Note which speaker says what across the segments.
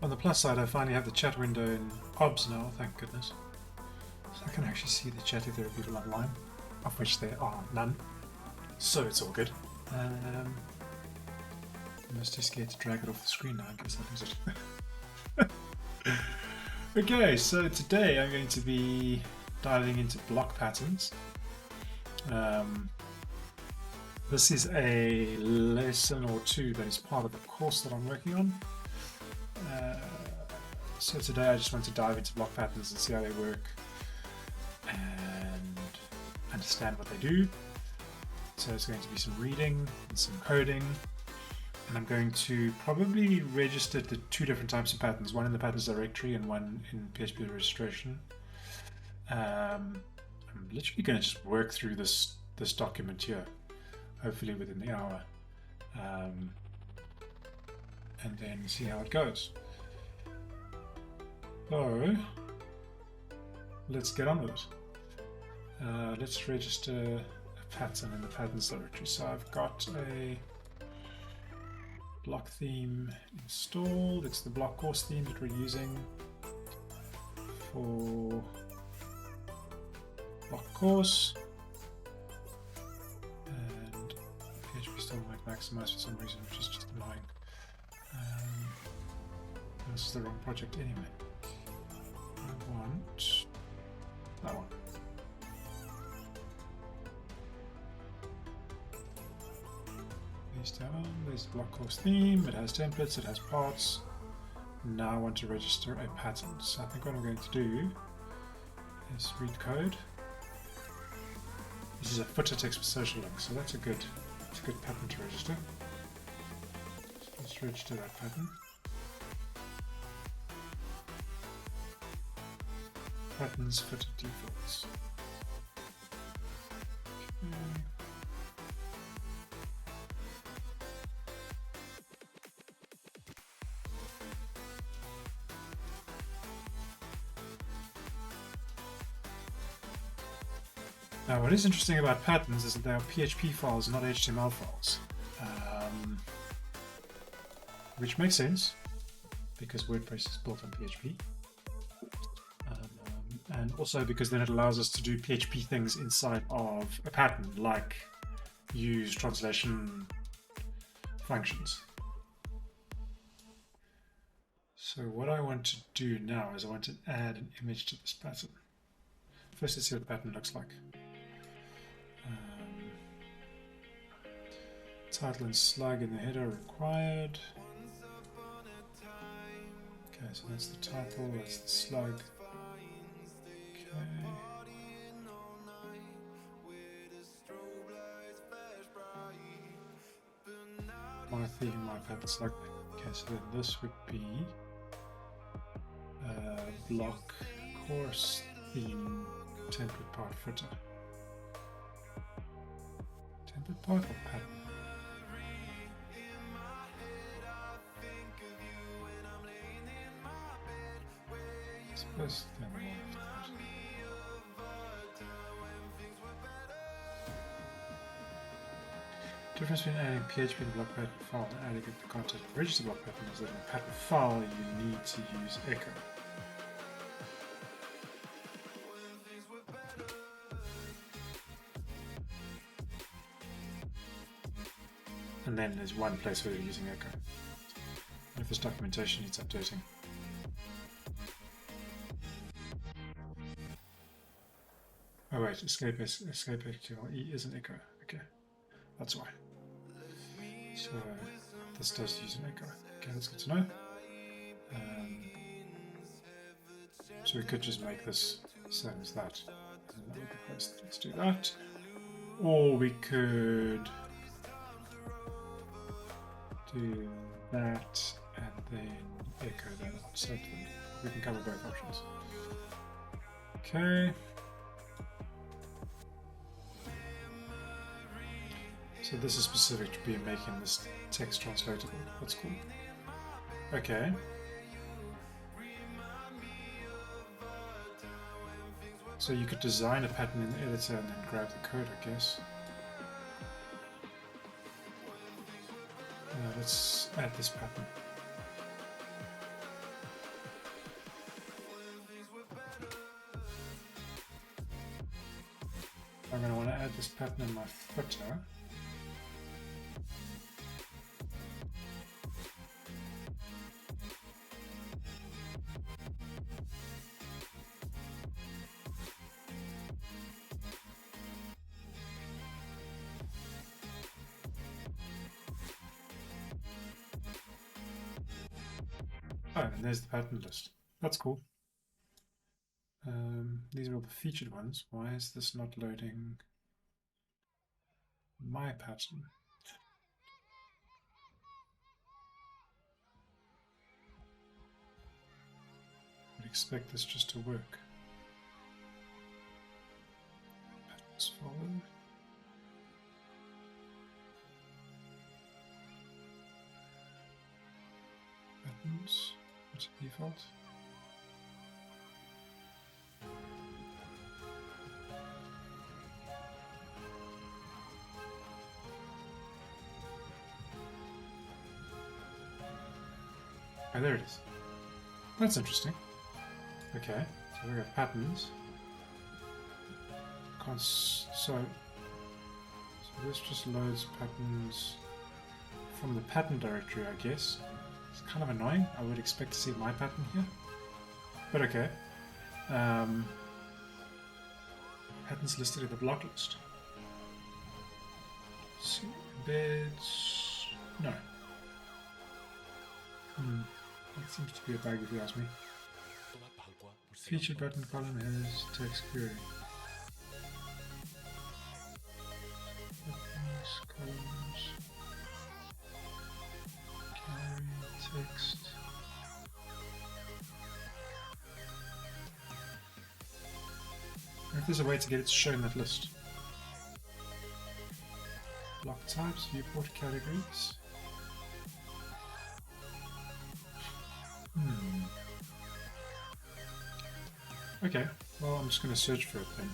Speaker 1: On the plus side, I finally have the chat window in OBS now, thank goodness. So I can actually see the chat if there are people online, of which there are none. So it's all good. I'm just too scared to drag it off the screen now, I guess that is it. Okay, so today I'm going to be diving into block patterns. This is a lesson or two that is part of the course that I'm working on. So today I just want to dive into block patterns and see how they work and understand what they do. So it's going to be some reading and some coding, and I'm going to probably register the two different types of patterns, one in the patterns directory and one in PHP registration. I'm literally going to just work through this document here, hopefully within the hour, and then see how it goes. So let's get on with it. Let's register a pattern in the patterns directory. So I've got a block theme installed. It's the block course theme that we're using for block course. And PHP still might maximize for some reason, which is just annoying. This is the wrong project anyway. I want that one. There's the block course theme, it has templates, it has parts. Now I want to register a pattern. So I think what I'm going to do is read code. This is a footer text with social link, so that's a good pattern to register. So let's register that pattern. Patterns footer defaults. Okay. Now, what is interesting about patterns is that they are PHP files, not HTML files, which makes sense because WordPress is built on PHP, and also because then it allows us to do PHP things inside of a pattern, like use translation functions. So what I want to do now is I want to add an image to this pattern. First, let's see what the pattern looks like. Title and slug in the header required. Okay, so that's the title, that's the slug. Okay. My theme, my pattern slug. Okay, so then this would be block course theme template part footer. Template part or pattern? Suppose then we'll have that. The difference between adding PHP to block pattern file and adding the content to register block pattern is that in a pattern file you need to use echo. And then there's one place where you're using echo. And if this documentation needs updating. Oh wait, escape HTML is an echo. Okay, that's why. So this does use an echo. Okay, that's good to know. So we could just make this same as that. And that would be close. Let's do that. Or we could do that and then echo that out. So we can cover both options. Okay. So this is specific to be making this text translatable. That's cool. Okay. So you could design a pattern in the editor and then grab the code, I guess. Let's add this pattern. I'm going to want to add this pattern in my footer. Oh, and there's the pattern list. That's cool. These are all the featured ones. Why is this not loading my pattern? I would expect this just to work. Patterns follow. Patterns. What's the default? Oh, there it is. That's interesting. Okay, so we got patterns. So this just loads patterns from the pattern directory, I guess. It's kind of annoying. I would expect to see my pattern here, but okay. Patterns listed in the block list. See, embeds. No. That seems to be a bug if you ask me. Featured button column has text query. Buttons, columns, carry, text. If there's a way to get it to show in that list. Block types, viewport categories. Okay, well I'm just going to search for it then.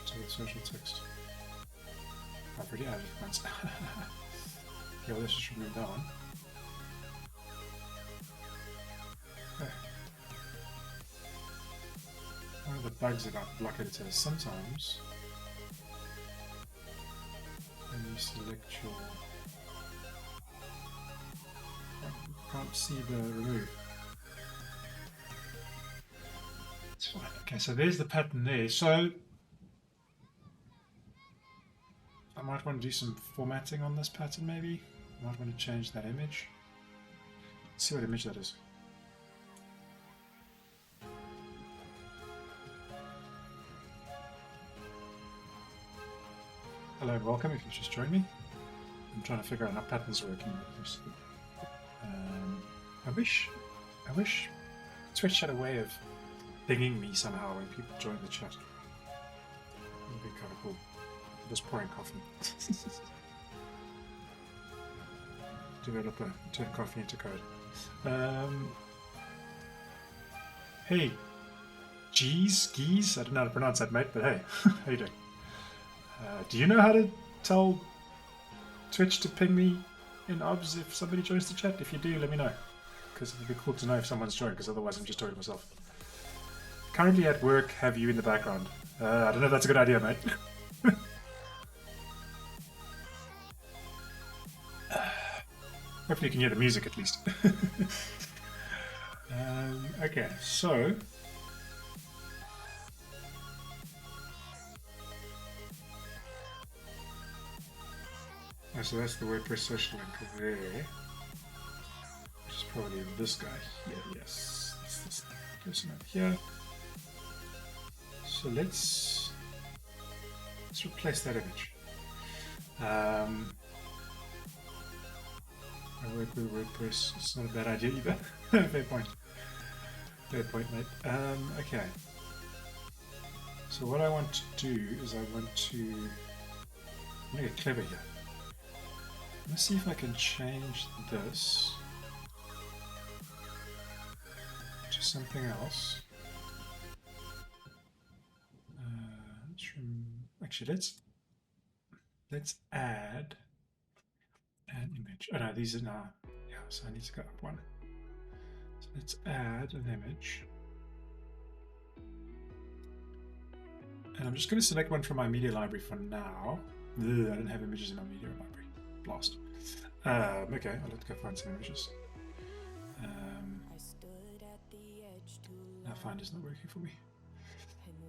Speaker 1: To the social text. I've already added it once. Okay, well let's just remove that one. Okay. One of the bugs about block editor is sometimes when you select your... You can't see the remove. It's fine. Okay, so there's the pattern there. So I might want to do some formatting on this pattern maybe. I might want to change that image. Let's see what image that is. Hello and welcome if you've just joined me. I'm trying to figure out how patterns are working with this. I wish Twitch had a way of pinging me somehow when people join the chat. It would be kind of cool. I'm just pouring coffee. Developer, turn coffee into code. Hey, Geese? I don't know how to pronounce that, mate, but hey, how you doing? Do you know how to tell Twitch to ping me in OBS if somebody joins the chat? If you do, let me know. Because it'd be cool to know if someone's joined, because otherwise I'm just talking to myself. Currently at work, have you in the background. I don't know if that's a good idea, mate. Hopefully you can hear the music at least. Okay, so... Oh, so that's the WordPress social link there. Which is probably this guy here, yes. That's this person up here. So let's replace that image. I work with WordPress. It's not a bad idea either. Fair point. Fair point, mate. Okay. So what I want to do is I'm going to get clever here. Let's see if I can change this to something else. Actually, let's add an image. Oh no, these are now. Yeah, so I need to go up one. So let's add an image. I'm just going to select one from my media library for now. Ugh, I don't have images in my media library. Blast. Okay, I'll have to go find some images. Now Finder's not working for me.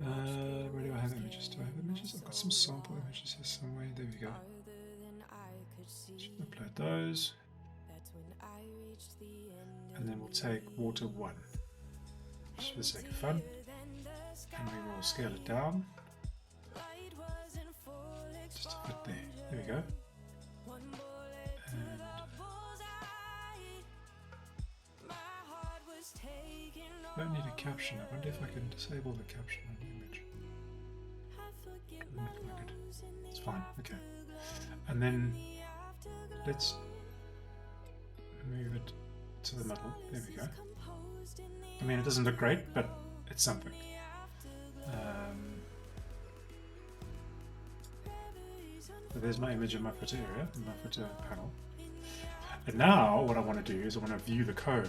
Speaker 1: Where do I have images? Do I have images? I've got some sample images here somewhere. There we go. Should upload those. And then we'll take water 1. Just for the sake of fun. And we will scale it down. Just to fit there. There we go. And I don't need a caption. I wonder if I can disable the caption on the image. Doesn't look like it. It's fine. Okay. And then let's move it to the middle. There we go. I mean, it doesn't look great, but it's something. So there's my image in my footer area, in my footer panel. And now what I want to do is I want to view the code.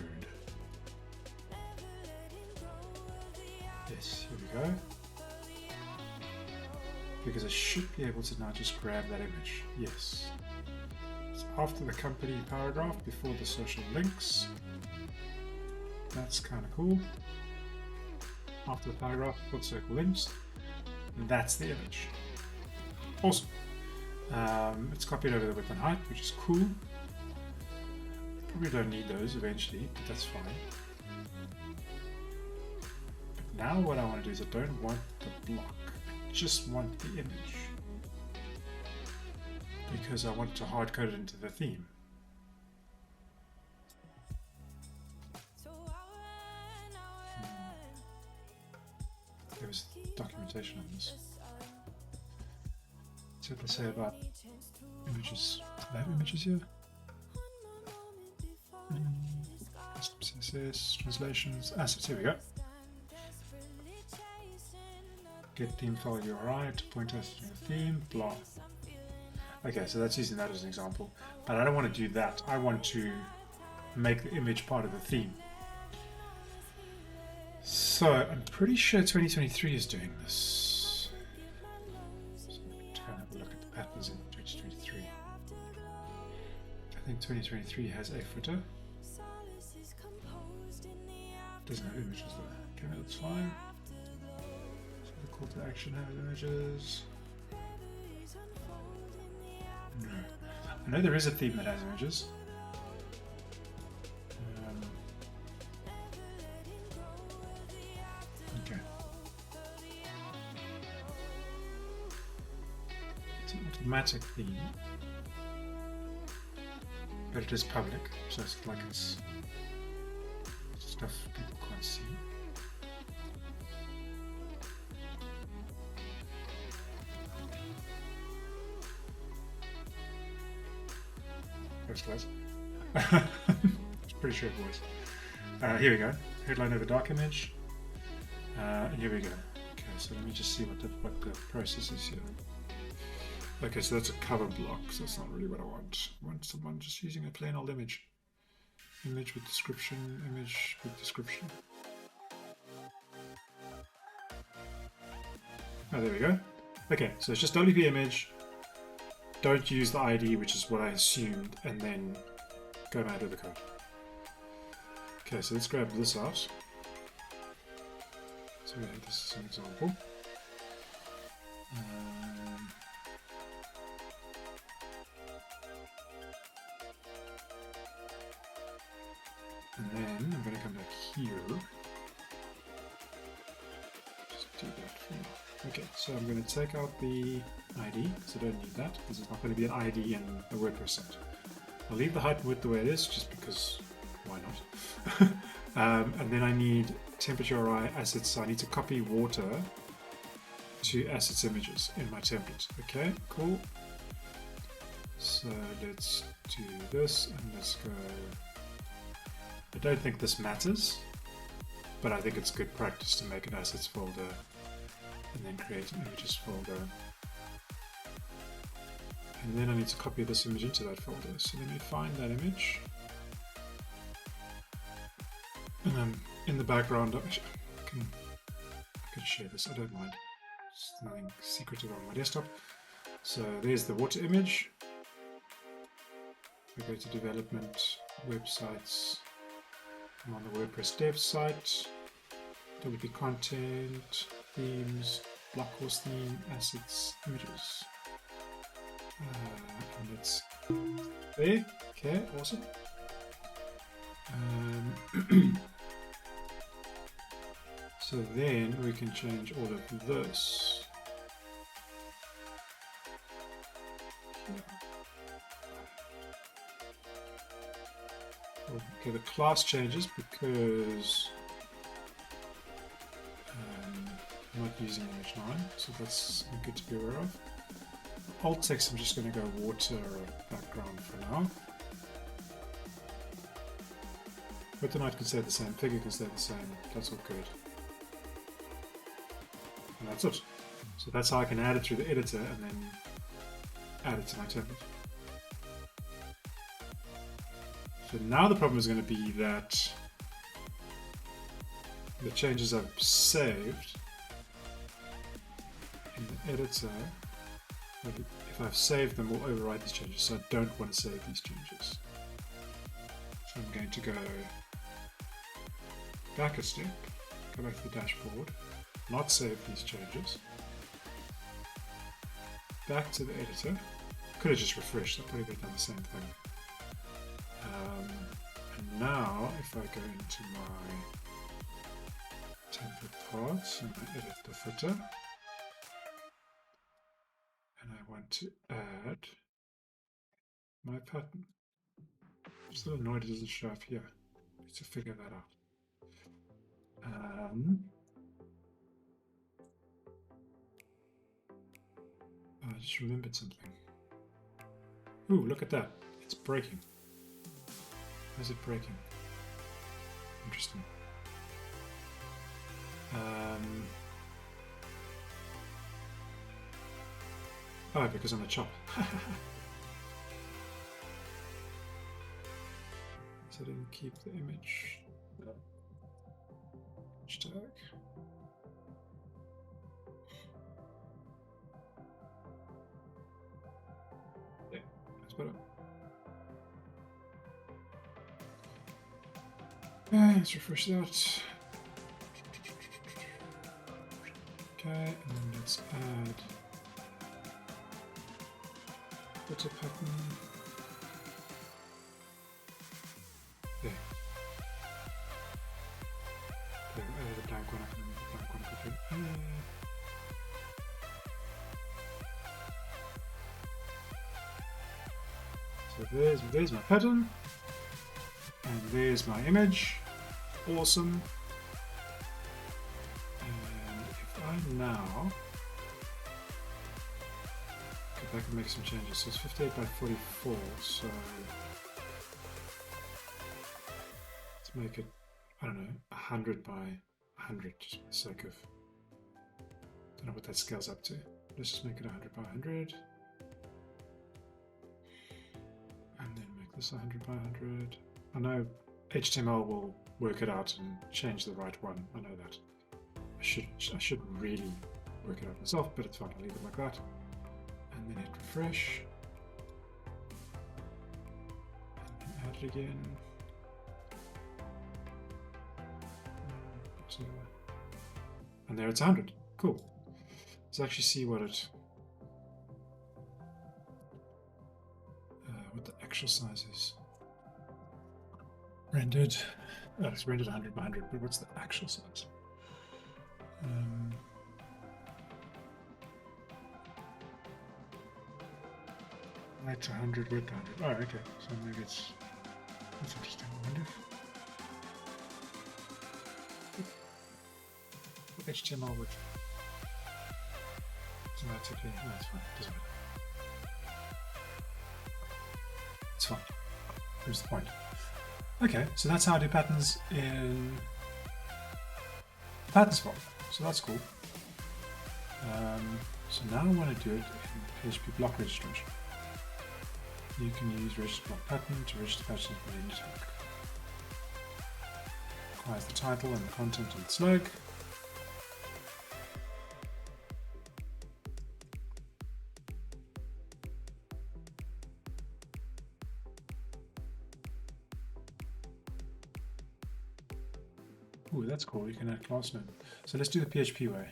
Speaker 1: Yes, here we go. Because I should be able to now just grab that image. Yes. So after the company paragraph, before the social links. That's kind of cool. After the paragraph, before the circle links. That's the image. Awesome. It's copied over the width and height, which is cool. Probably don't need those eventually, but that's fine. But now what I want to do is I don't want the block. I just want the image. Because I want to hard code it into the theme. There was documentation on this. So what they say about images. Do they have images here? Custom CSS, translations, assets, here we go. Get theme file URI to point us to the theme, blah. Okay, so that's using that as an example. But I don't want to do that. I want to make the image part of the theme. So I'm pretty sure 2023 is doing this. So I'm trying to have a look at the patterns in 2023. I think 2023 has a footer. Doesn't have images though. Okay, that's fine. So the call to action has images. No. I know there is a theme that has images. Okay. It's an automatic theme. But it is public, so it's like it's stuff people can't see. Thanks, guys. It's pretty sure it was. Here we go. Headline over dark image. And here we go. Okay, so let me just see what the process is here. Okay, so that's a cover block, so that's not really what I want. I want someone just using a plain old image. Image with description, image with description. Oh, there we go. Okay, so it's just WP image. Don't use the ID, which is what I assumed, and then go mad with the code. Okay, so let's grab this out. So this is an example. And then I'm going to come back here. Just do that for now. Okay, so I'm going to take out the ID, so I don't need that, because there's not going to be an ID in a WordPress site. I'll leave the height and width the way it is, just because, why not? And then I need temperature URI assets, so I need to copy water to assets images in my template. Okay, cool. So let's do this, and let's go. I don't think this matters, but I think it's good practice to make an assets folder and then create an images folder. And then I need to copy this image into that folder. So let me find that image. And in the background, I can share this, I don't mind. There's nothing secretive on my desktop. So there's the water image. We go to development, websites. I'm on the WordPress dev site. WP content, themes, block horse theme, assets, images. And it's there. Okay, awesome. So then we can change all of this. Okay, the class changes because I'm not using image 9, so that's good to be aware of. Alt text, I'm just going to go water background for now. But then I can say the same, figure can stay the same, that's all good. And that's it. So that's how I can add it through the editor and then add it to my template. So now the problem is going to be that the changes I've saved in the editor, if I've saved them, will override these changes. So I don't want to save these changes. So I'm going to go back a step, go back to the dashboard, not save these changes, back to the editor. Could have just refreshed, I probably would have done the same thing. And now, if I go into my template parts and I edit the footer, and I want to add my pattern. I'm still annoyed it doesn't show up here. I need to figure that out. I just remembered something. Ooh, look at that. It's breaking. Why is it breaking? Interesting. Oh, because I'm a chop. So I didn't keep the image tag. Yeah, that's better. Okay, let's refresh that. Okay, and then let's add footer pattern. There. Okay, I added a blank one. I can make a blank one quickly. So there's my pattern, and there's my image. Awesome. And if I now go back and make some changes, so it's 58 by 44, so let's make it, I don't know, 100 by 100, just for the sake of, don't know what that scales up to. Let's just make it 100 by 100. And then make this 100 by 100. I know HTML will work it out and change the right one. I know that. I should really work it out myself, but it's fine. I'll leave it like that. And then hit refresh. And then add it again. And there it's 100. Cool. Let's actually see what it, what the actual size is. Rendered. Oh, it's rendered 100 by 100, but what's the actual size? That's 100 with 100. Oh, okay. So maybe that's interesting. I wonder if HTML would. So that's okay. No, that's fine. Doesn't matter. It's fine. Here's the point. Okay, so that's how I do patterns in the patterns folder. So that's cool. So now I want to do it in PHP block registration. You can use register block pattern to register patterns with any tag. Requires the title and the content and the slug. Ooh, that's cool. You can add class name. So let's do the PHP way.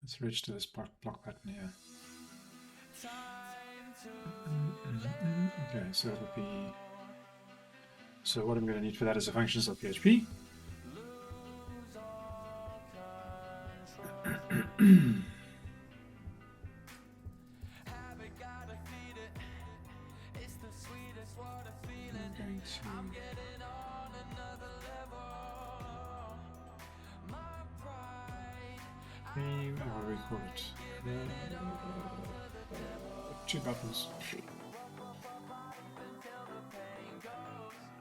Speaker 1: Let's register this block button here. Okay, so it'll be. So what I'm going to need for that is a functions.php. How do we call it? Two buttons.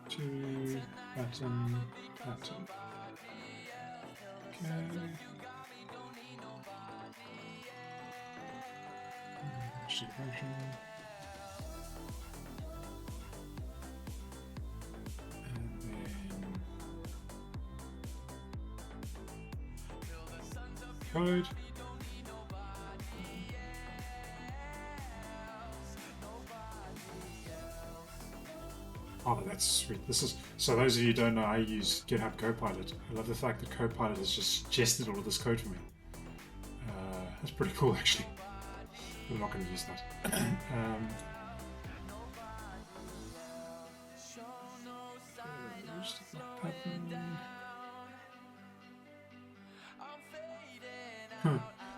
Speaker 1: Two button. Okay. Function. And then code. Oh, that's sweet. This is so. Those of you who don't know, I use GitHub Copilot. I love the fact that Copilot has just suggested all of this code for me. That's pretty cool, actually. I'm not going to use that.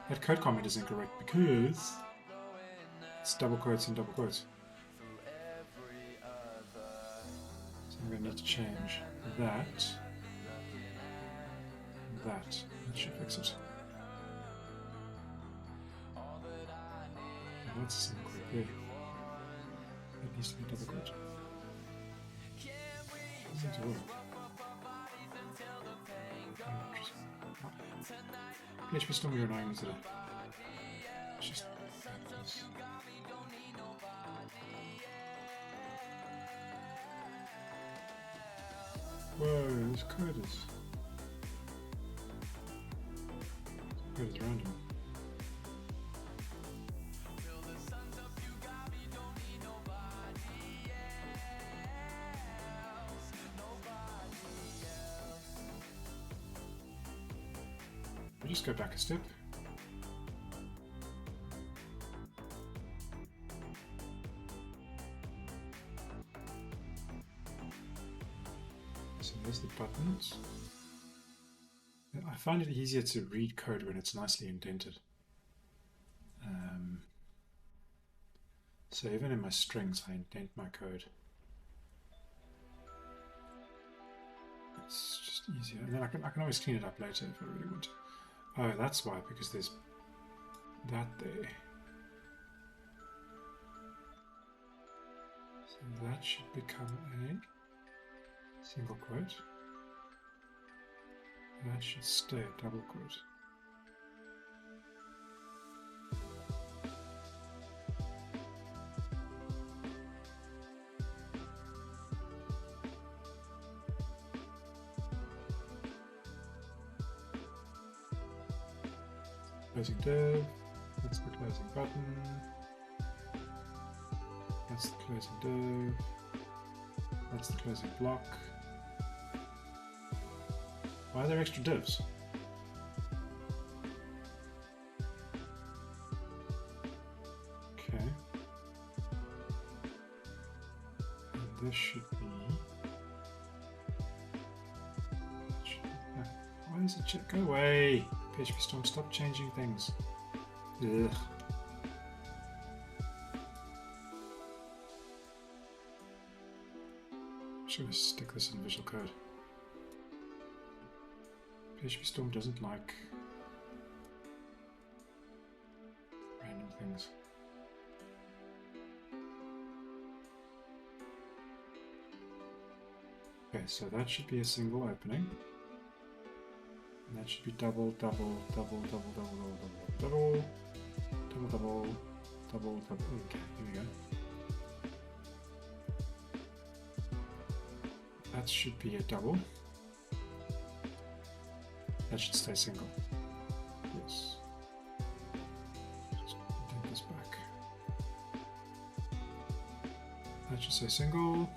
Speaker 1: That code comment is incorrect because it's double quotes and double quotes. So I'm going to need to change that. That should fix it. And that's a single quote there. It needs to be double quote. Doesn't seem to work. PHP Storm, you're annoying me today. It's just like this. Whoa, this code is random. We'll just go back a step. So there's the buttons. I find it easier to read code when it's nicely indented. So even in my strings, I indent my code. It's just easier. And then I can always clean it up later if I really want to. Oh, that's why, because there's that there. So that should become a single quote. That should stay a double quote. Closing div, that's the closing button, that's the closing div, that's the closing block. Why are there extra divs? Okay. And this should be... Why is it... Go away! PHP Storm, stop changing things. Ugh. I'm just going to stick this in Visual Code. PHP Storm doesn't like random things. Okay, so that should be a single opening. And that should be double, double, double, double, double, double, double, double, double, double, double. Okay, here we go. That should be a double. That should stay single. Yes. Just take this back. That should stay single.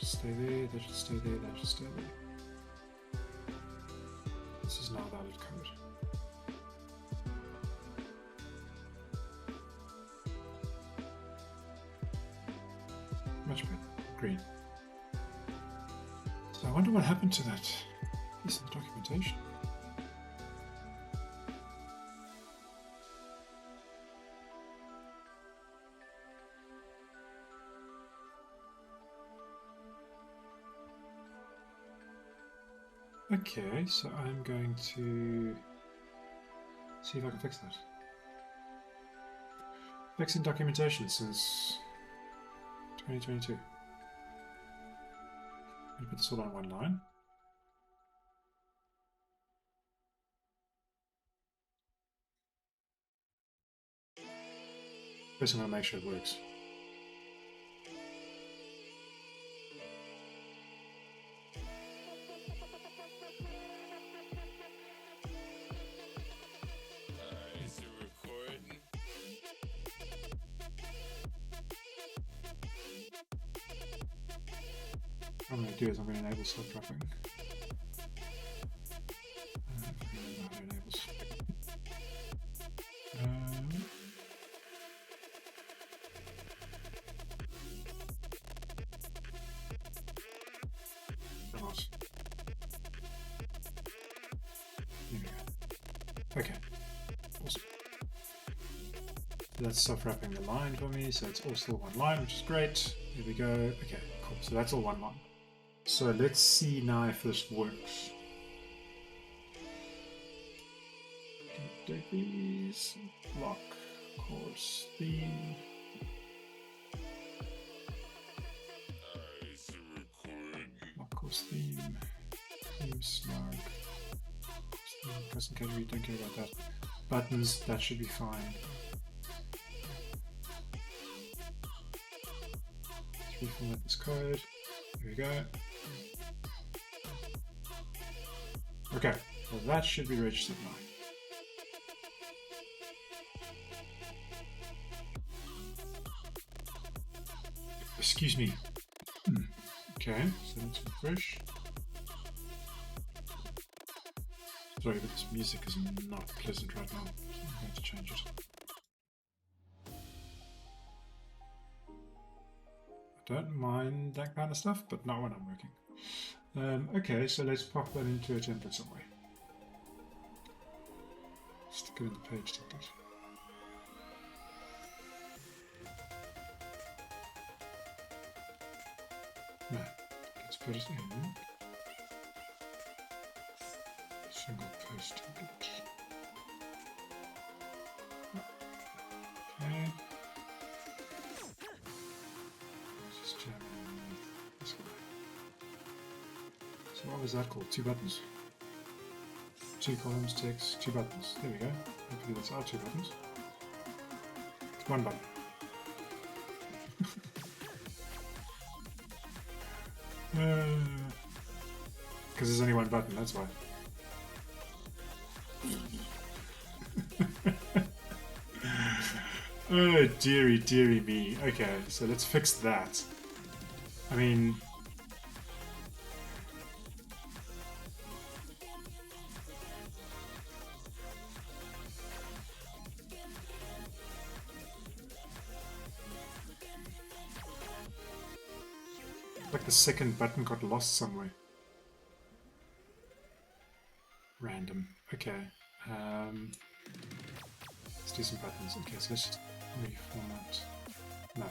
Speaker 1: should stay there, that should stay there, that should stay there. This is now valid code. Much better. Green. So I wonder what happened to that piece of documentation. Okay, so I'm going to see if I can fix that. Fixing documentation since 2022. I'm going to put this all on one line. First, I'm going to make sure it works. What I'm going to do is I'm going to enable self-dropping. Okay, awesome. So that's self-wrapping the line for me, so it's all still one line, which is great. Here we go. Okay, cool. So that's all one line. So let's see now if this works. Degrees, block, course, theme. Block, course, theme, slug. Custom category, don't care about that. Buttons, that should be fine. Let's reformat this code. Here we go. Okay, well that should be registered now. Excuse me. Okay, so let's refresh. Sorry, but this music is not pleasant right now, so I'm going to change it. I don't mind that kind of stuff, but not when I'm working. Okay, so let's pop that into a template somewhere. Stick it in the page template. No, let's put it in single post template. Okay. Let's just jam in this guy. So what was that called? 2 buttons. 2 columns, text, 2 buttons. There we go. Hopefully that's our 2 buttons. 1 button. Because there's only 1 button, that's why. Oh, dearie, dearie me. Okay, so let's fix that. I mean... like the second button got lost somewhere. Random. Okay. Let's do some buttons. Okay, so let's just reformat. No.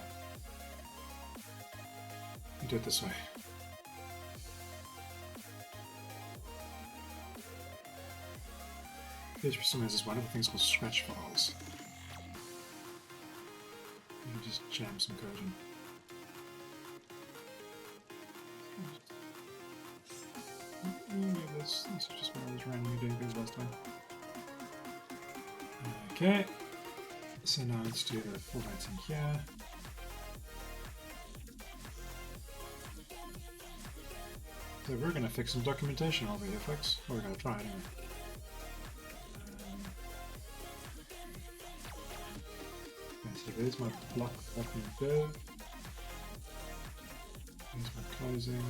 Speaker 1: Do it this way. PHP still has this wonderful things called scratch files. You can just jam some code in. Yeah, this is just one of those randomly doing things last time. Okay, so now let's do the formatting here. So we're going to fix some documentation over here, folks. We're going to try anyway. Okay, so there's my block button there. There's my closing,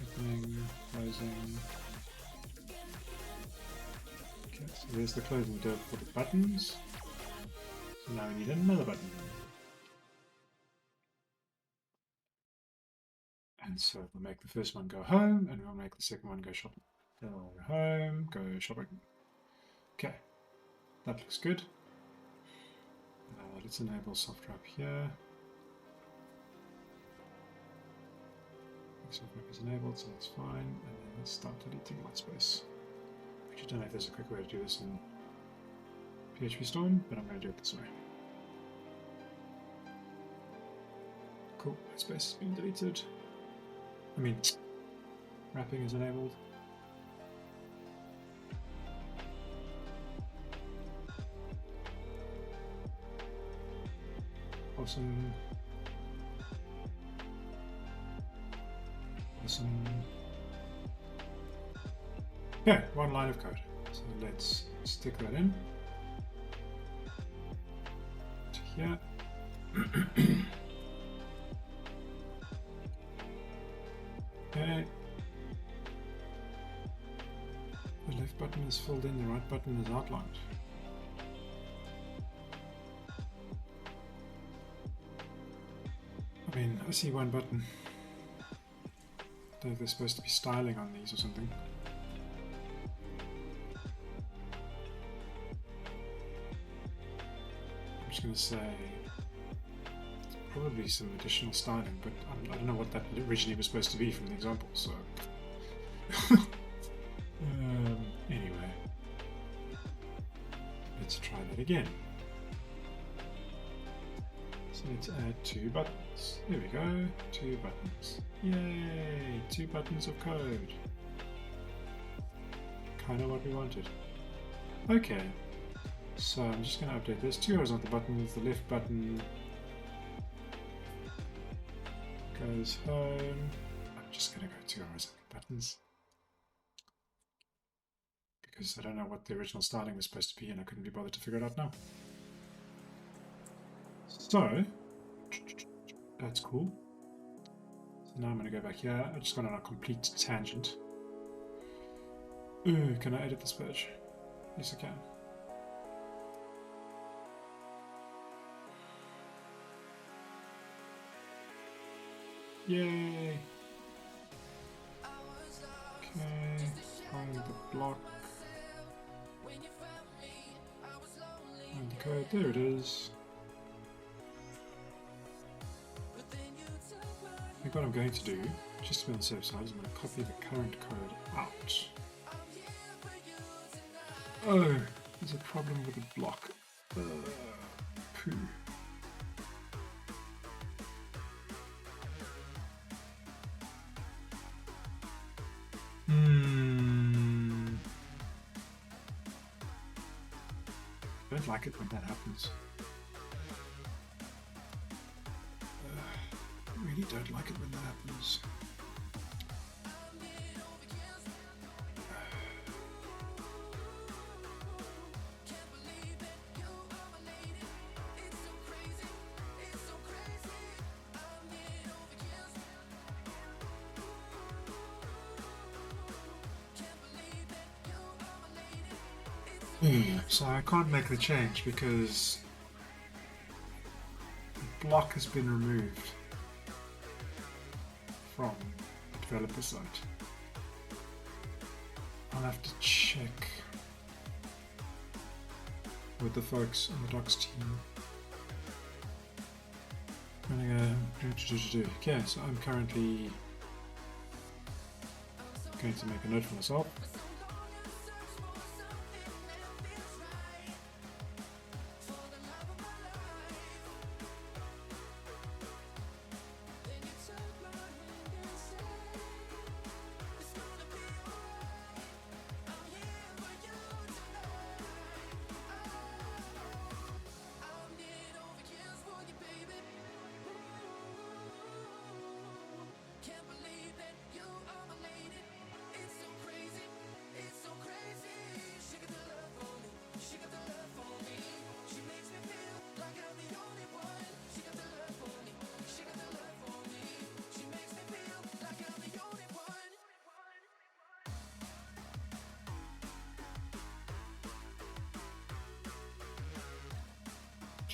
Speaker 1: opening, closing. Okay, so there's the closing div for the buttons. So now we need another button. And so we'll make the first one go home, and we'll make the second one go shopping. Then we'll go home, go shopping. Okay, that looks good. Let's enable soft wrap here. Soft wrap is enabled, so that's fine. And then let's start deleting white space. Actually, I don't know if there's a quick way to do this in PHP Storm, but I'm going to do it this way. Cool, white space has been deleted. I mean, wrapping is enabled. Awesome. Awesome. Yeah, one line of code. So let's stick that in to here. Okay. The left button is filled in, the right button is outlined. I mean, I see one button. I don't know if there's supposed to be styling on these or something. I'm just going to say probably some additional styling, but I don't know what that originally was supposed to be from the example, so anyway, let's try that again. So let's add 2 buttons. There we go, 2 buttons. Yay, 2 buttons of code. Kind of what we wanted. Okay, so I'm just going to update this. 2 horizontal buttons, the left button goes home. I'm just going to go 2 horizontal buttons because I don't know what the original styling was supposed to be and I couldn't be bothered to figure it out now. So that's cool. So now I'm going to go back here. I just got on a complete tangent. Ooh, can I edit this page? Yes, I can. Yay! Okay, find the block. Find the code. There it is. I think what I'm going to do, just to be on the safe side, is I'm going to copy the current code out. Oh, there's a problem with the block. Poo. I don't like it when that happens. I really don't like it when that happens. So I can't make the change because the block has been removed from the developer site. I'll have to check with the folks on the docs team. Okay, so I'm currently going to make a note for myself.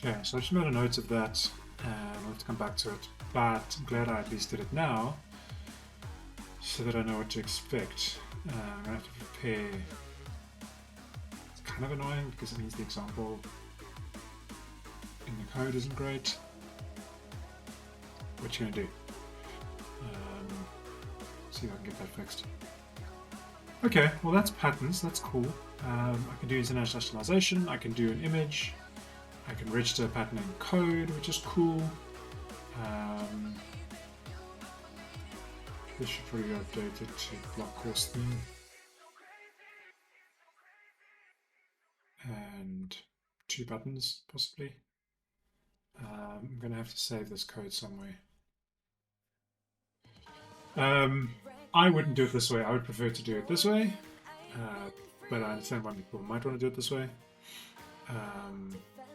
Speaker 1: Okay, so I just made a note of that, and I'll have to come back to it, but I'm glad I at least did it now, so that I know what to expect. I'm going to have to prepare. It's kind of annoying because it means the example in the code isn't great. What you going to do? See if I can get that fixed. Okay, well that's patterns, that's cool. I can do internationalization, I can do an image, I can register a pattern in code, which is cool. This should probably be updated to block course theme. And 2 buttons, possibly. I'm going to have to save this code somewhere. I wouldn't do it this way. I would prefer to do it this way. But I understand why people might want to do it this way.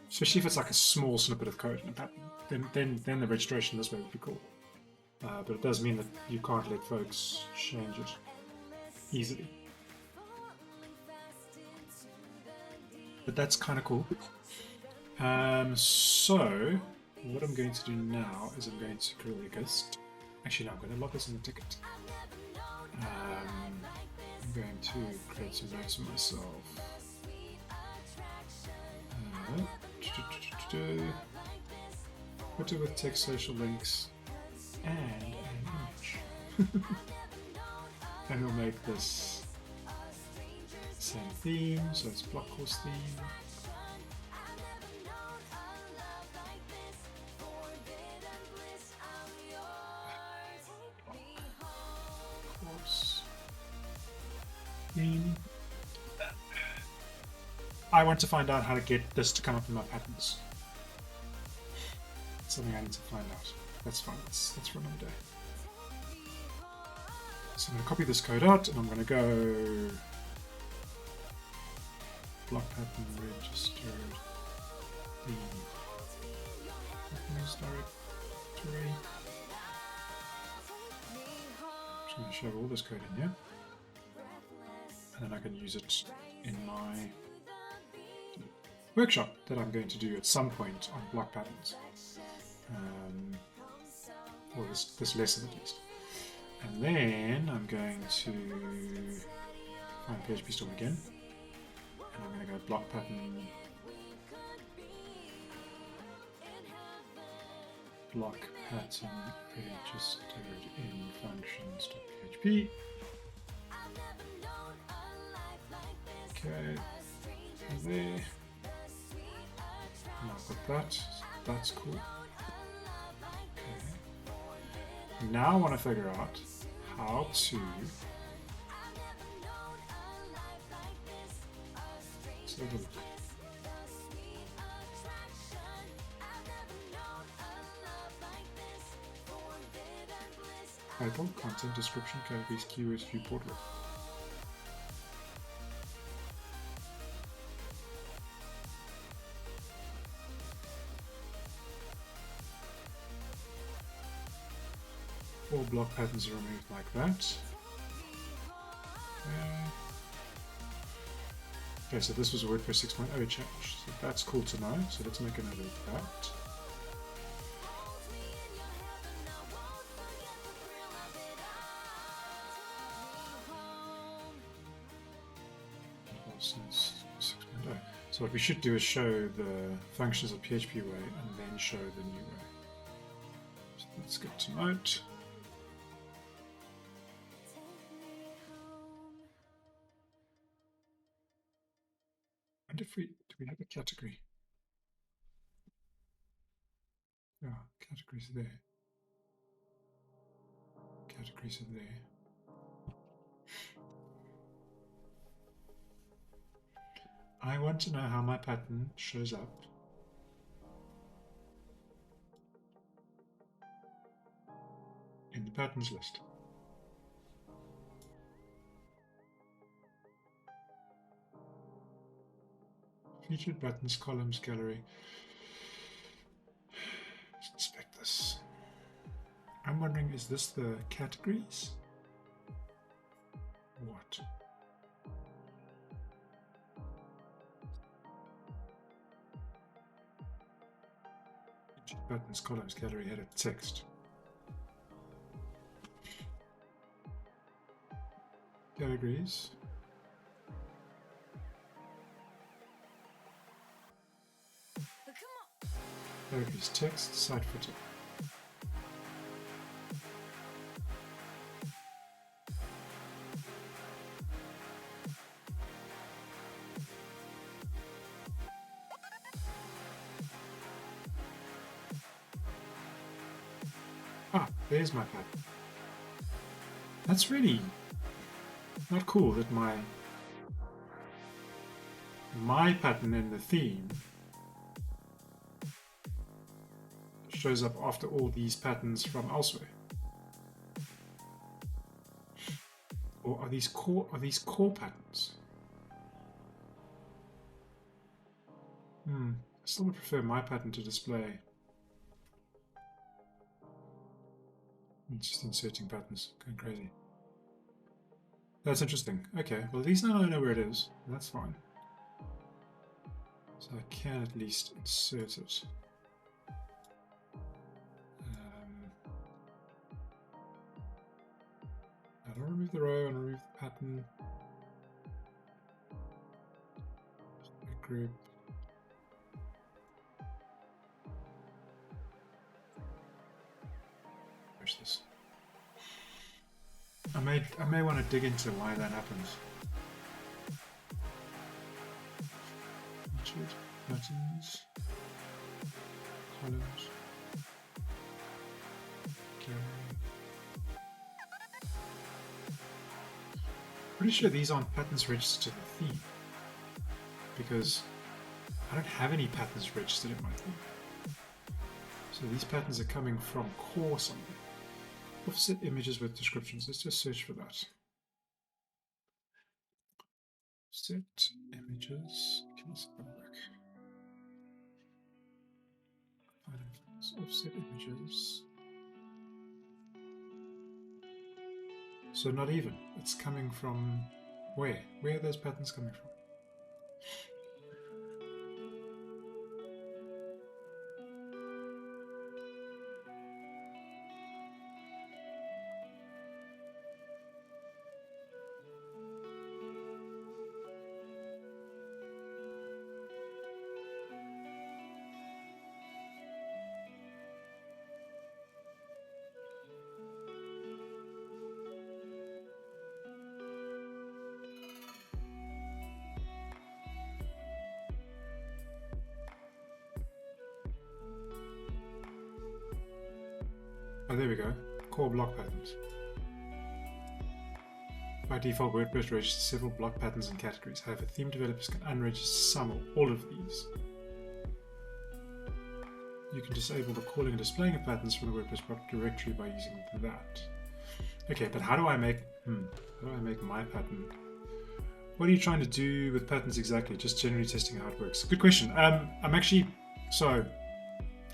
Speaker 1: Especially if it's like a small snippet of code in a pattern. Then the registration this way would be cool. But it does mean that you can't let folks change it easily. But that's kind of cool. So what I'm going to do now is I'm going to create a guest. Actually, no, I'm going to log this in the ticket. I'm going to create some notes for myself. Footer with text, social links, and an image. And we'll make this same theme, so it's block course theme. I want to find out how to get this to come up in my patterns. It's something I need to find out. That's fine. That's for another day. So I'm going to copy this code out, and I'm going to go block pattern registered the patterns directory. I'm just going to shove all this code in here, and then I can use it in my workshop that I'm going to do at some point on block patterns, or this lesson at least. And then I'm going to find PHP Storm again, and I'm going to go block pattern, registered in functions.php. Okay, and there. And I've got that. That's cool. Okay. Now I want to figure out how to title, content, description, categories, keywords, viewport. All block patterns are removed like that. Okay, so this was a WordPress 6.0 change. So that's cool to know. So let's make a note of that. Since 6.0. So what we should do is show the functions of PHP way and then show the new way. So that's good to note. And if do we have a category? Yeah, categories are there. Categories are there. I want to know how my pattern shows up in the patterns list. Featured buttons, columns, gallery. Let's inspect this. I'm wondering, is this the categories? What? Buttons, columns, gallery, header, text. Categories. Categories, text, site footer. Ah, there's my pattern. That's really not cool that my pattern in the theme shows up after all these patterns from elsewhere. Or are these core patterns? I still would prefer my pattern to display. I'm just inserting patterns, going crazy. That's interesting. Okay, well at least now I know where it is. That's fine. So I can at least insert it. I don't remove the row, I remove the pattern. Group. Push this. I may want to dig into why that happens. Buttons, columns, pretty sure these aren't patterns registered to the theme because I don't have any patterns registered in my theme. So these patterns are coming from core somewhere. Offset images with descriptions. Let's just search for that. Set images. Can this work? Offset images. So not even. It's coming from where? Where are those patterns coming from? Oh, there we go. Core block patterns. By default, WordPress registers several block patterns and categories. However, theme developers can unregister some or all of these. You can disable the calling and displaying of patterns from the WordPress block directory by using that. Okay, but how do I make my pattern? What are you trying to do with patterns exactly? Just generally testing how it works. Good question. I'm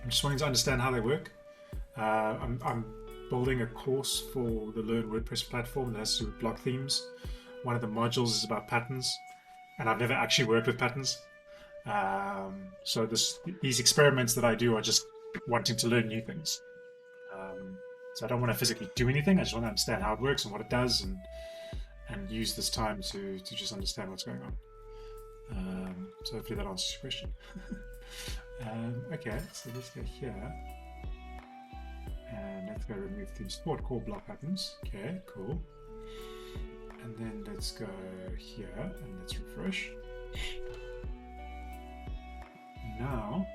Speaker 1: just wanting to understand how they work. I'm building a course for the Learn WordPress platform that has to do with block themes. One of the modules is about patterns, and I've never actually worked with patterns. So these experiments that I do are just wanting to learn new things. So I don't want to physically do anything. I just want to understand how it works and what it does, and use this time to just understand what's going on. So hopefully that answers your question. Okay, so let's go here. And let's go remove theme support core block patterns. Okay, cool. And then let's go here and let's refresh. Now,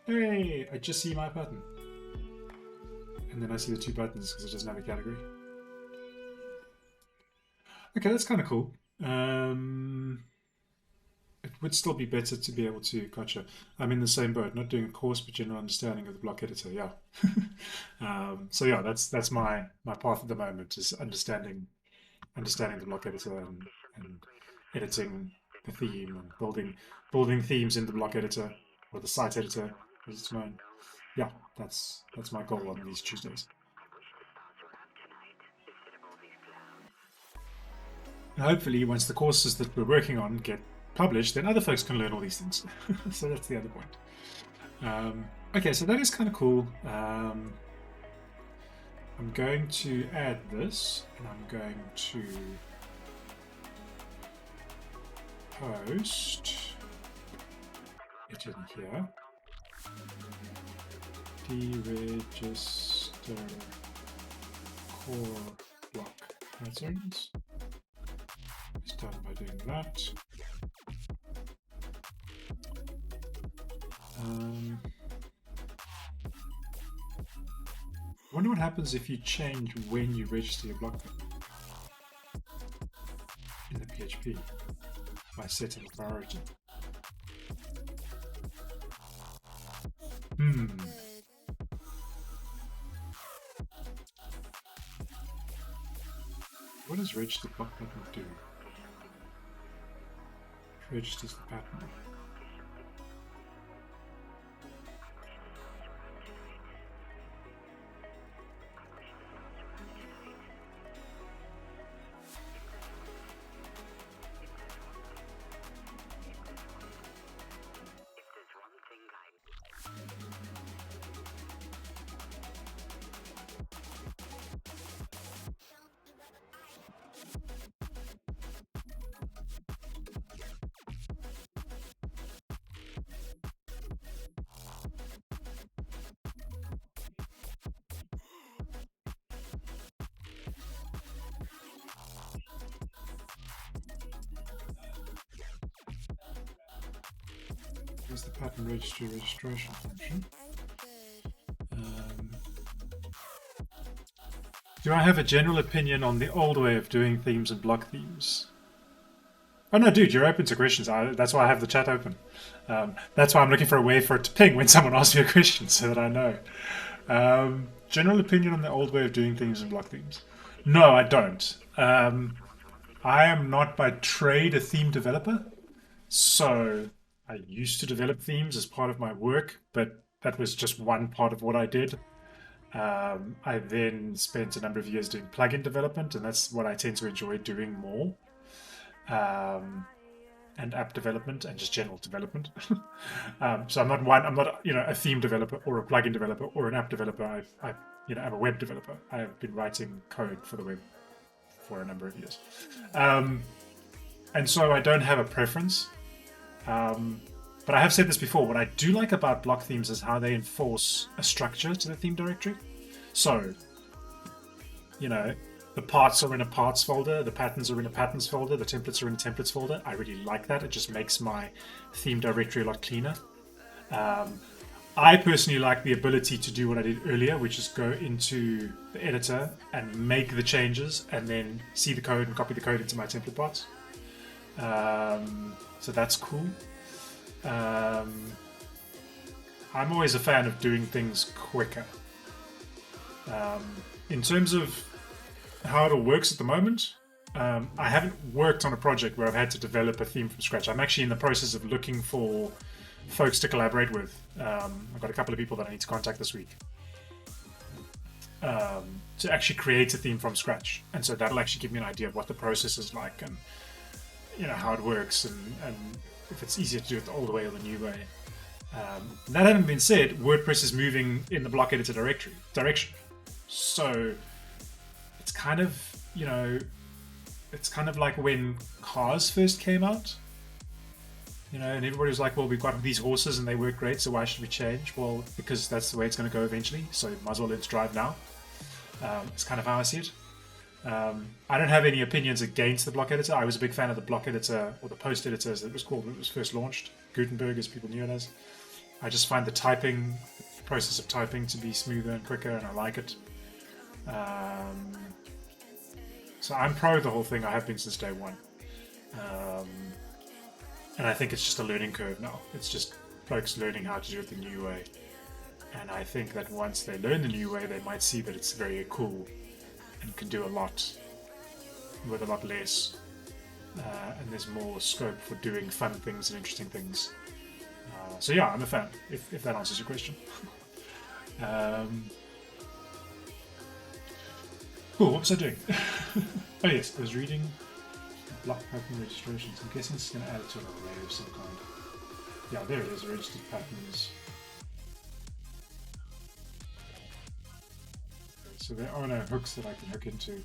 Speaker 1: hey, I just see my pattern. And then I see the two buttons because it doesn't have a category. Okay, that's kind of cool. It would still be better to be able to, gotcha. I'm in the same boat, not doing a course, but general understanding of the block editor, yeah. So yeah, that's my path at the moment, is understanding the block editor and editing the theme and building themes in the block editor, or the site editor, as it's known. Yeah, that's my goal on these Tuesdays. And hopefully, once the courses that we're working on get published, then other folks can learn all these things. So that's the other point. Okay, so that is kind of cool. I'm going to add this, and I'm going to post it in here. Deregister core block patterns. Start by doing that. I wonder what happens if you change when you register your block in the PHP by setting a priority. What does register block pattern do? It registers the pattern. Here's the pattern registration function. Do I have a general opinion on the old way of doing themes and block themes? Oh no, dude, you're open to questions. That's why I have the chat open. That's why I'm looking for a way for it to ping when someone asks me a question so that I know. General opinion on the old way of doing themes and block themes? No, I don't. I am not by trade a theme developer. So I used to develop themes as part of my work, but that was just one part of what I did. I then spent a number of years doing plugin development, and that's what I tend to enjoy doing more. And app development and just general development. So I'm not a theme developer or a plugin developer or an app developer. I'm a web developer. I have been writing code for the web for a number of years, and so I don't have a preference. But I have said this before. What I do like about block themes is how they enforce a structure to the theme directory. So, the parts are in a parts folder, the patterns are in a patterns folder, the templates are in a templates folder. I really like that. It just makes my theme directory a lot cleaner. I personally like the ability to do what I did earlier, which is go into the editor and make the changes and then see the code and copy the code into my template parts. So that's cool. I'm always a fan of doing things quicker. In terms of how it all works at the moment, I haven't worked on a project where I've had to develop a theme from scratch. I'm actually in the process of looking for folks to collaborate with. I've got a couple of people that I need to contact this week to actually create a theme from scratch. And so that'll actually give me an idea of what the process is like and how it works and if it's easier to do it the old way or the new way. That having been said, WordPress is moving in the block editor direction. So it's kind of, like when cars first came out, and everybody was like, well, we've got these horses and they work great, so why should we change? Well, because that's the way it's going to go eventually, so might as well let's drive now. It's kind of how I see it. I don't have any opinions against the block editor. I was a big fan of the block editor, or the post editor as it was called when it was first launched, Gutenberg as people knew it as. I just find the process of typing to be smoother and quicker, and I like it. So I'm pro the whole thing. I have been since day one. And I think it's just a learning curve now. It's just folks learning how to do it the new way. And I think that once they learn the new way, they might see that it's very cool and can do a lot with a lot less. And there's more scope for doing fun things and interesting things. So yeah, I'm a fan, if that answers your question. Cool, what was I doing? Oh yes, I was reading block pattern registrations. I'm guessing it's going to add it to an array of some kind. Yeah, there it is, registered patterns. So there are no hooks that I can hook into.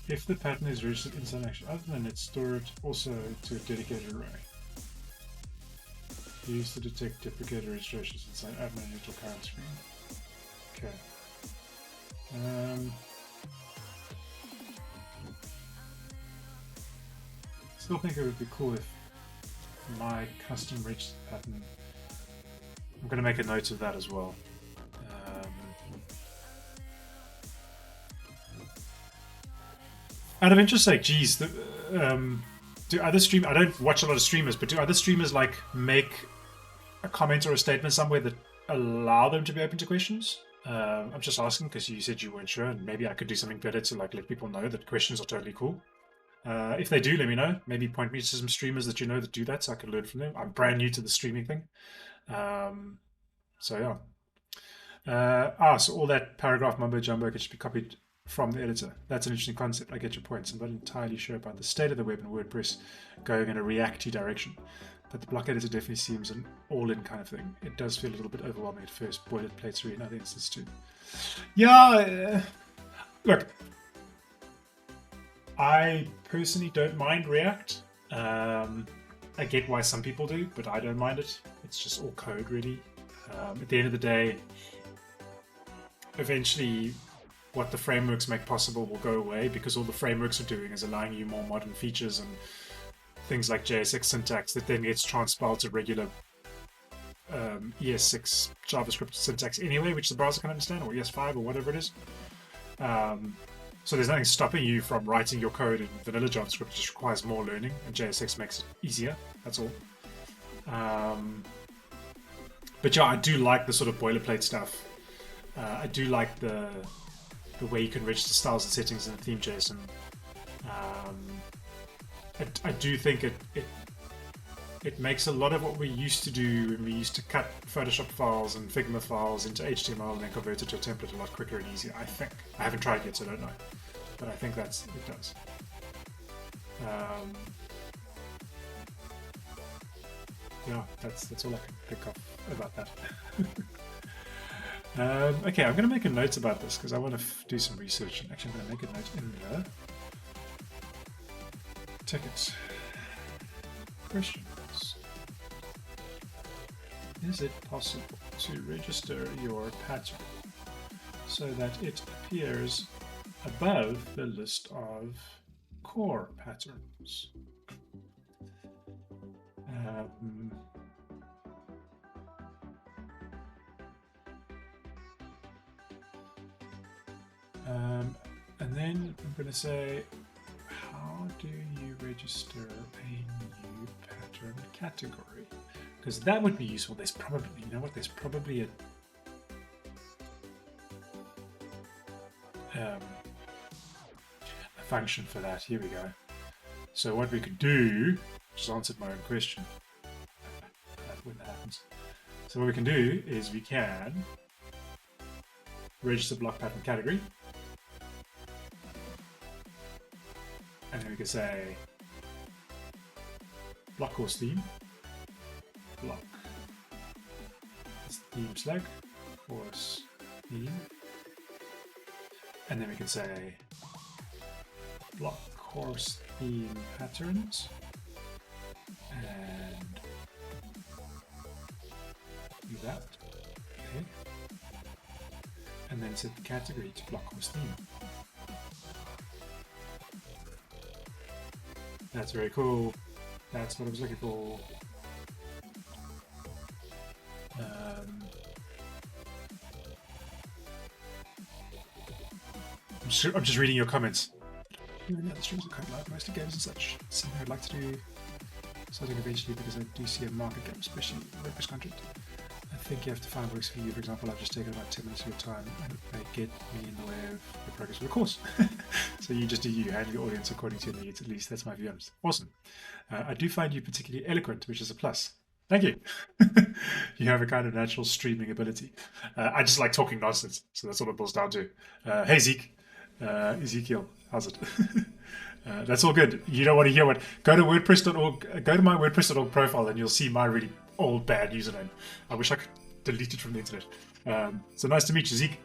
Speaker 1: If the pattern is registered inside action other than it, store it also to a dedicated array. Used to detect duplicated registrations inside admin or current screen. Okay. Still think it would be cool if my custom register pattern. I'm going to make a note of that as well. Out of interest, like, geez, do other stream? I don't watch a lot of streamers, but do other streamers like make a comment or a statement somewhere that allow them to be open to questions? I'm just asking because you said you weren't sure, and maybe I could do something better to like let people know that questions are totally cool. If they do, let me know. Maybe point me to some streamers that you know that do that, so I can learn from them. I'm brand new to the streaming thing, so yeah. So all that paragraph mumbo jumbo could just be copied from the editor. That's an interesting concept. I get your points. I'm not entirely sure about the state of the web and WordPress going in a React-y direction, but the block editor definitely seems an all-in kind of thing. It does feel a little bit overwhelming at first. Boilerplates are in other instances too. Yeah, look, I personally don't mind React. I get why some people do, but I don't mind it. It's just all code, really. At the end of the day, eventually what the frameworks make possible will go away because all the frameworks are doing is allowing you more modern features and things like JSX syntax that then gets transpiled to regular ES6 JavaScript syntax anyway, which the browser can understand, or ES5 or whatever it is. So there's nothing stopping you from writing your code in vanilla JavaScript. It just requires more learning, and JSX makes it easier. That's all. But yeah, I do like the sort of boilerplate stuff. I do like the way you can register styles and settings in the theme JSON. I do think it makes a lot of what we used to do when we used to cut Photoshop files and Figma files into HTML and then convert it to a template a lot quicker and easier, I think. I haven't tried it yet, so I don't know. But I think it does. Yeah, that's all I can pick up about that. Okay, I'm going to make a note about this because I want to do some research. And actually, I'm going to make a note in there. Tickets. Questions. Is it possible to register your pattern so that it appears above the list of core patterns? And then I'm going to say, how do you register a new pattern category? Because that would be useful. There's probably, you know what, there's probably a function for that. Here we go. So what we could do, just answered my own question. When that happens. So what we can do is we can register block pattern category. And then we can say block course theme, block theme select, course theme, and then we can say block course theme patterns, and do that, okay, and then set the category to block course theme. That's very cool. That's what I was looking for. I'm just reading your comments. Even the other streams are quite live, mostly games and such. Something I'd like to do something eventually because I do see a market gap, especially in WordPress content. I think you have to find works for you. For example, I've just taken about 10 minutes of your time and it may get me in the way of the progress of the course. So you just do you, handle your audience according to your needs, at least that's my view on it. Awesome. I do find you particularly eloquent, which is a plus. Thank you. You have a kind of natural streaming ability. I just like talking nonsense, so that's all it boils down to. Hey Zeke, Ezekiel, how's it? That's all good. You don't want to hear what? Go to WordPress.org. Go to my WordPress.org profile, and you'll see my really old bad username. I wish I could delete it from the internet. So nice to meet you, Zeke.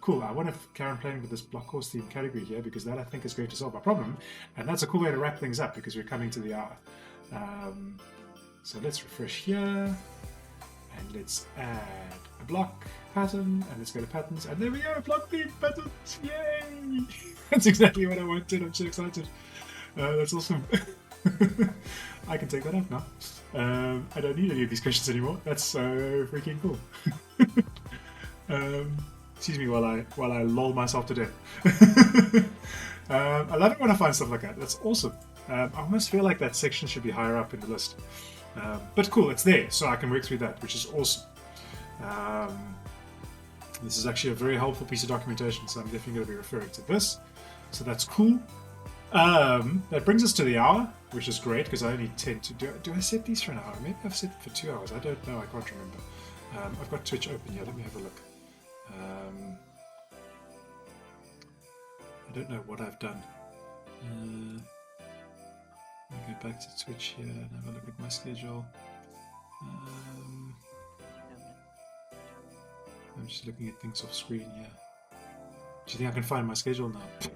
Speaker 1: Cool. I want to carry on playing with this block course theme category here because that I think is going to solve our problem, and that's a cool way to wrap things up because we're coming to the hour. So let's refresh here, and let's add a block pattern, and let's go to patterns, and there we go, block theme patterns! Yay! That's exactly what I wanted. I'm so excited. That's awesome. I can take that out now. I don't need any of these questions anymore. That's so freaking cool. Excuse me while I lull myself to death. I love it when I find stuff like that. That's awesome. I almost feel like that section should be higher up in the list. But cool, it's there, so I can work through that, which is awesome. This is actually a very helpful piece of documentation, so I'm definitely going to be referring to this. So that's cool. That brings us to the hour, which is great because I only tend to do I set these for an hour? Maybe I've set it for 2 hours. I don't know. I can't remember. I've got Twitch open here. Let me have a look. I don't know what I've done. Let me go back to Twitch here and have a look at my schedule. I'm just looking at things off screen here. Do you think I can find my schedule now? I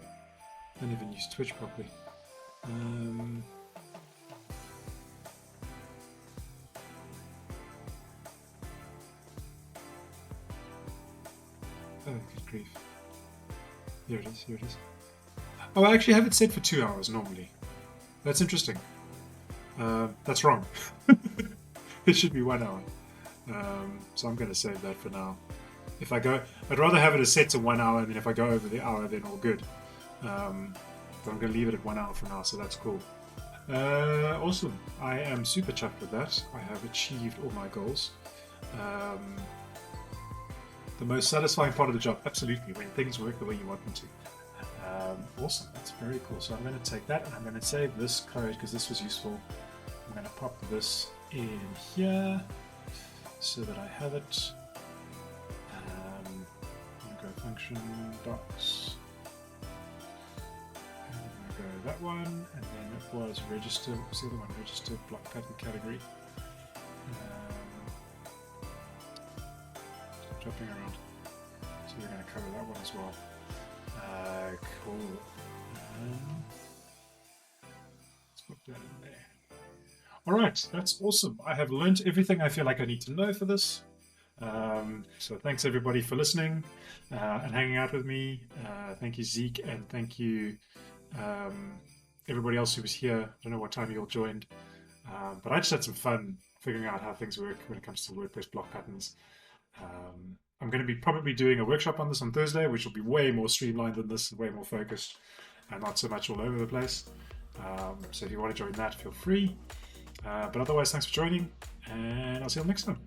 Speaker 1: don't even use Twitch properly. Oh, good grief. Here it is, here it is. Oh, I actually have it set for 2 hours normally. That's interesting. That's wrong. It should be 1 hour. So I'm going to save that for now. If I go, I'd rather have it as set to 1 hour, and then if I go over the hour, then all good. But I'm going to leave it at 1 hour for now, so that's cool. Awesome. I am super chuffed with that. I have achieved all my goals. The most satisfying part of the job, absolutely, when things work the way you want them to. Awesome, that's very cool. So I'm going to take that and I'm going to save this code because this was useful. I'm going to pop this in here so that I have it. I'm going to go function docs. And I'm going to go that one, and then it was register. What was the other one? Register block pattern category. Stop jumping around. So we're going to cover that one as well. Cool. Let's put that in there. Alright, that's awesome. I have learned everything I feel like I need to know for this. So thanks everybody for listening and hanging out with me. Thank you Zeke, and thank you everybody else who was here. I don't know what time you all joined, but I just had some fun figuring out how things work when it comes to WordPress block patterns. I'm going to be probably doing a workshop on this on Thursday, which will be way more streamlined than this, way more focused, and not so much all over the place. So if you want to join that, feel free. But otherwise, thanks for joining, and I'll see you next time.